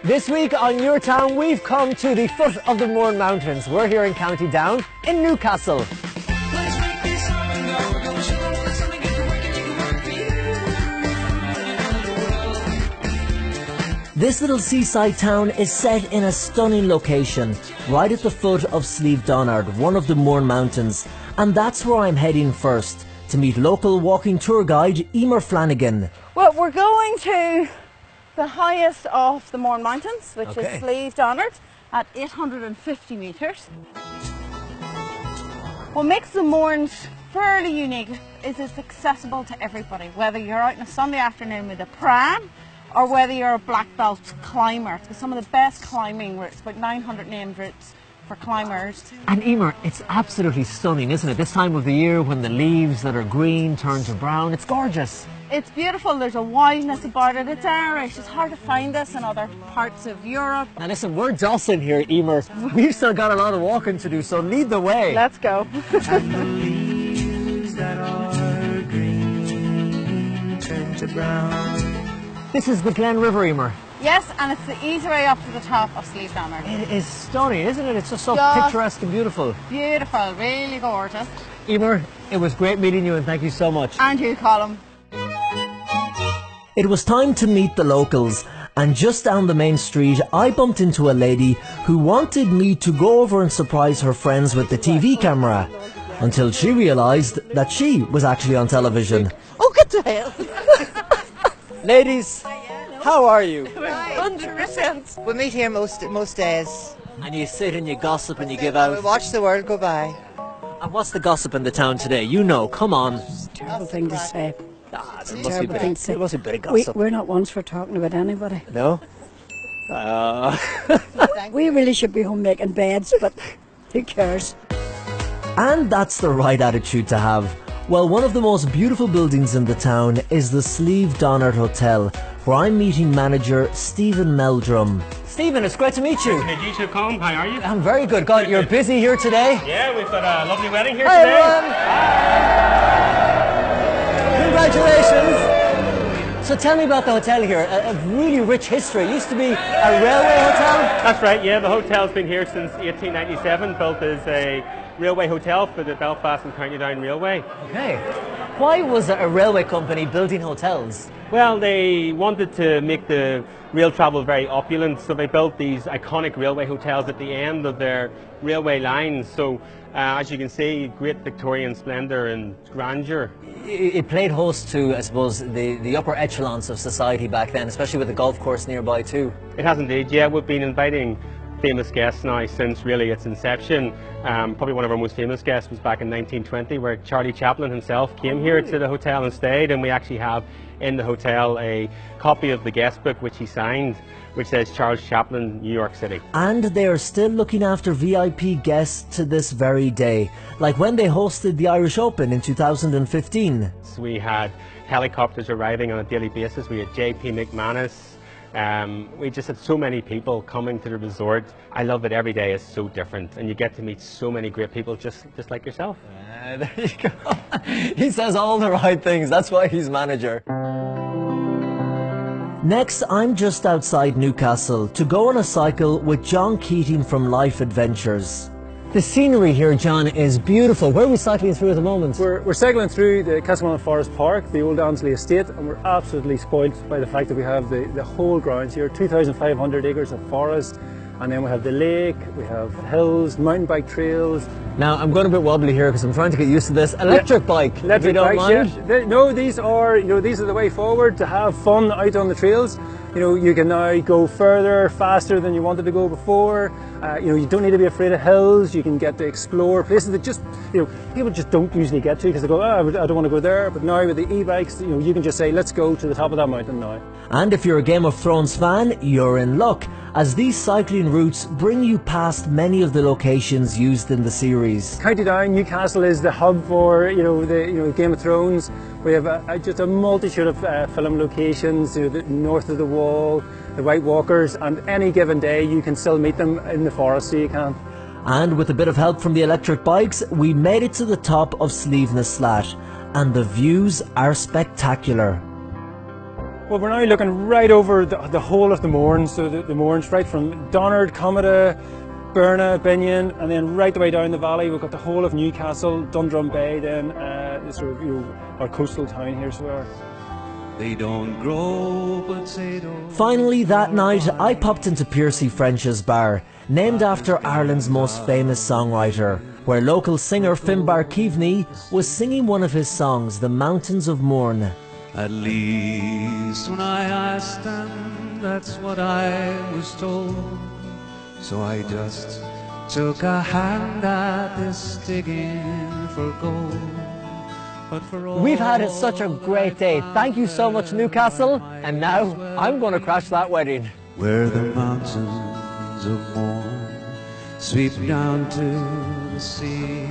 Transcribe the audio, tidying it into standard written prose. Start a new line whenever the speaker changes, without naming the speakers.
This week on Your Town, we've come to the foot of the Mourne Mountains. We're here in County Down in Newcastle. This little seaside town is set in a stunning location, right at the foot of Slieve Donard, one of the Mourne Mountains. And that's where I'm heading first, to meet local walking tour guide Emer Flanagan.
Well, we're going to the highest of the Mourne Mountains, which is Slieve Donard, at 850 metres. What makes the Mournes fairly unique is it's accessible to everybody, whether you're out on a Sunday afternoon with a pram or whether you're a black belt climber. It's got some of the best climbing routes, about 900 named routes for climbers.
And Emer, it's absolutely stunning, isn't it? This time of the year when the leaves that are green turn to brown, it's gorgeous.
It's beautiful, there's a wildness about it, it's Irish, it's hard to find this in other parts of Europe.
Now listen, we're Dawson here, Emer. We've still got a lot of walking to do, so lead the way.
Let's go.
And the leaves that are green turn to brown.
This is the Glen River, Emer.
Yes, and it's the easy way up to the top of Slieve Donard.
It is stunning, isn't it? It's just so picturesque and beautiful.
Beautiful, really gorgeous.
Emer, it was great meeting you and thank you so much.
And you, Colm.
It was time to meet the locals, and just down the main street I bumped into a lady who wanted me to go over and surprise her friends with the TV camera, until she realised that she was actually on television.
Oh, get the hell.
Ladies, how are you?
100%.
We meet here most days.
And you sit and you gossip and you give out.
We watch the world go by.
And what's the gossip in the town today? You know, come on.
Terrible thing to say.
It
Terrible thing to say.
It must be a bit of gossip.
We're not ones for talking about anybody.
No?
We really should be home making beds, but who cares?
And that's the right attitude to have. Well, one of the most beautiful buildings in the town is the Slieve Donard Hotel, where I'm meeting manager Stephen Meldrum. Stephen, it's great to meet you.
Nice to meet you, Colm. How are you?
I'm very good. God, you're busy here today?
Yeah, we've got a lovely wedding here
Hi,
today.
Everyone. Congratulations. So tell me about the hotel here. A really rich history. It used to be a railway hotel.
That's right, yeah. The hotel's been here since 1897, built as a railway hotel for the Belfast and County Down Railway.
Okay. Why was a railway company building hotels?
Well, they wanted to make the rail travel very opulent, so they built these iconic railway hotels at the end of their railway lines. So, as you can see, great Victorian splendour and grandeur.
It played host to, I suppose, the upper echelons of society back then, especially with the golf course nearby too.
It has indeed, yeah. We've been inviting famous guests now since really its inception. Probably one of our most famous guests was back in 1920, where Charlie Chaplin himself came here to the hotel and stayed, and we actually have in the hotel a copy of the guest book which he signed, which says Charles Chaplin, New York City. And
they are still looking after VIP guests to this very day, like when they hosted the Irish Open in 2015.
We had helicopters arriving on a daily basis. We had J.P. McManus. We just had so many people coming to the resort. I love that every day is so different and you get to meet so many great people just like yourself.
There you go. He says all the right things, that's why he's manager. Next, I'm just outside Newcastle to go on a cycle with John Keating from Life Adventures. The scenery here, John, is beautiful. Where are we cycling through at the moment?
We're cycling through the Castlemaine Forest Park, the old Annesley Estate, and we're absolutely spoilt by the fact that we have the whole grounds here, 2,500 acres of forest, and then we have the lake, we have hills, mountain bike trails.
Now, I'm going a bit wobbly here because I'm trying to get used to this. Electric bike, if you don't mind.
Yeah. No, these are the way forward to have fun out on the trails. You can now go further, faster than you wanted to go before. You don't need to be afraid of hills. You can get to explore places that just, people just don't usually get to because they go, I don't want to go there. But now with the e-bikes, you can just say, let's go to the top of that mountain now.
And if you're a Game of Thrones fan, you're in luck, as these cycling routes bring you past many of the locations used in the series.
County Down, Newcastle is the hub for the Game of Thrones. We have just a multitude of film locations, the north of the wall, the White Walkers, and any given day you can still meet them in the forest, so you can.
And with a bit of help from the electric bikes, we made it to the top of Slieve na Slat, and the views are spectacular.
Well, we're now looking right over the whole of the Mourne, so the Mourne's right from Donard, Comida, Berna, Binion, and then right the way down the valley we've got the whole of Newcastle, Dundrum Bay, then sort of, you know, our coastal town here. So
They don't grow potatoes.
Finally, that night, I popped into Piercy French's bar, named after Ireland's most famous songwriter, where local singer Finbar Keaveney was singing one of his songs, The Mountains of Mourne.
At least when I asked them, that's what I was told. So I just took a hand at this digging for gold. But for all
We've had such a great day. Thank you so much, Newcastle. And now I'm going to crash that wedding.
where the mountains of Mourne sweep down to the sea.